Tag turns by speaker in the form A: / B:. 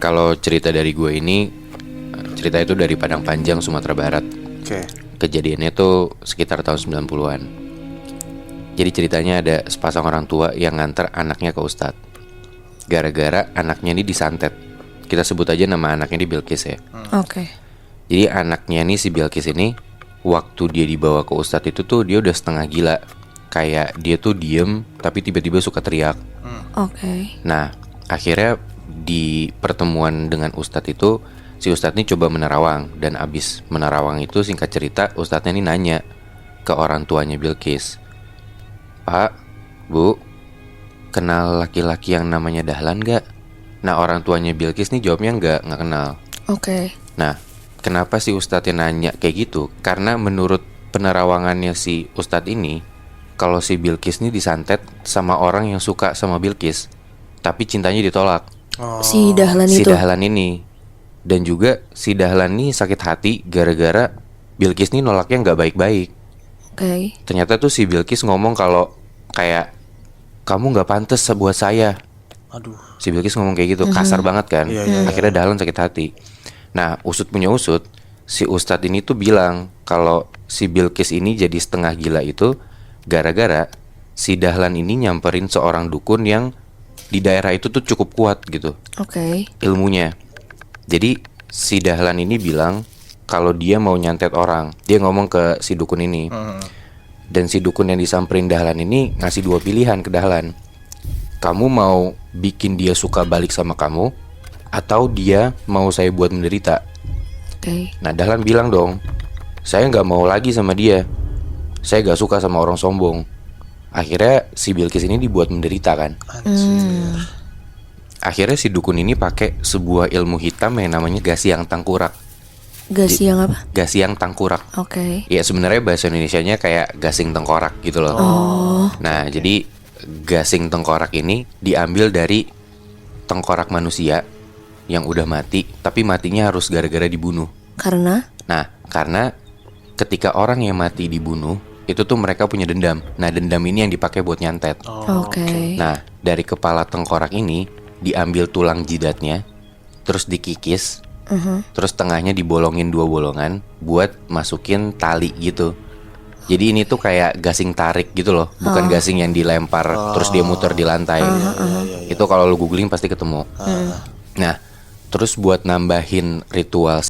A: Kalau cerita dari gue ini, cerita itu dari Padang Panjang, Sumatera Barat.
B: Oke.
A: Kejadiannya tuh sekitar tahun 90-an. Jadi ceritanya ada sepasang orang tua yang nganter anaknya ke ustadz. Gara-gara anaknya ini disantet. Kita sebut aja nama anaknya ini Bilqis ya.
C: Oke.
A: Jadi anaknya nih si Bilqis ini, waktu dia dibawa ke ustadz itu tuh dia udah setengah gila. Kayak dia tuh diem tapi tiba-tiba suka teriak.
C: Oke.
A: Nah akhirnya di pertemuan dengan ustadz itu, si ustadz ini coba menerawang. Dan abis menerawang itu, singkat cerita, ustadznya ini nanya ke orang tuanya Bilqis, "Pak, Bu, kenal laki-laki yang namanya Dahlan gak?" Nah orang tuanya Bilqis nih jawabnya nggak kenal.
C: Oke.
A: Nah kenapa si ustadznya nanya kayak gitu? Karena menurut penerawangannya si ustadz ini, kalau si Bilqis nih disantet sama orang yang suka sama Bilqis, tapi cintanya ditolak.
C: Si Dahlan
A: Si
C: itu.
A: Dahlan ini. Dan juga si Dahlan nih sakit hati gara-gara Bilqis nih nolaknya nggak baik-baik.
C: Oke.
A: Ternyata tuh si Bilqis ngomong kalau kayak, "Kamu nggak pantas buat saya."
B: Aduh.
A: Si Bilqis ngomong kayak gitu, kasar banget kan.
B: Iya.
A: Akhirnya Dahlan sakit hati. Nah usut punya usut, si ustadz ini tuh bilang kalau si Bilqis ini jadi setengah gila itu gara-gara si Dahlan ini nyamperin seorang dukun yang di daerah itu tuh cukup kuat gitu
C: Oke.
A: ilmunya. Jadi si Dahlan ini bilang kalau dia mau nyantet orang. Dia ngomong ke si dukun ini. Dan si dukun yang disamperin Dahlan ini ngasih dua pilihan ke Dahlan. Kamu mau bikin dia suka balik sama kamu, atau dia mau saya buat menderita?
C: Oke.
A: Nah Dahlan bilang dong, saya gak mau lagi sama dia. Saya gak suka sama orang sombong. Akhirnya si Bilqis ini dibuat menderita kan. Akhirnya si dukun ini pakai sebuah ilmu hitam yang namanya Gasiang Tangkurak.
C: Gasiang apa?
A: Gasiang Tangkurak.
C: Oke.
A: Ya sebenarnya bahasa Indonesianya kayak gasing tengkorak gitu loh. Nah jadi gasing tengkorak ini diambil dari tengkorak manusia yang udah mati, tapi matinya harus gara-gara dibunuh.
C: Karena?
A: Nah karena ketika orang yang mati dibunuh, itu tuh mereka punya dendam. Nah dendam ini yang dipakai buat nyantet.
C: Oke.
A: Nah dari kepala tengkorak ini diambil tulang jidatnya, terus dikikis, terus tengahnya dibolongin 2 bolongan buat masukin tali gitu. Jadi ini tuh kayak gasing tarik gitu loh, bukan gasing yang dilempar terus dia muter di lantai. Itu kalau lu googling pasti ketemu. Nah terus buat nambahin ritual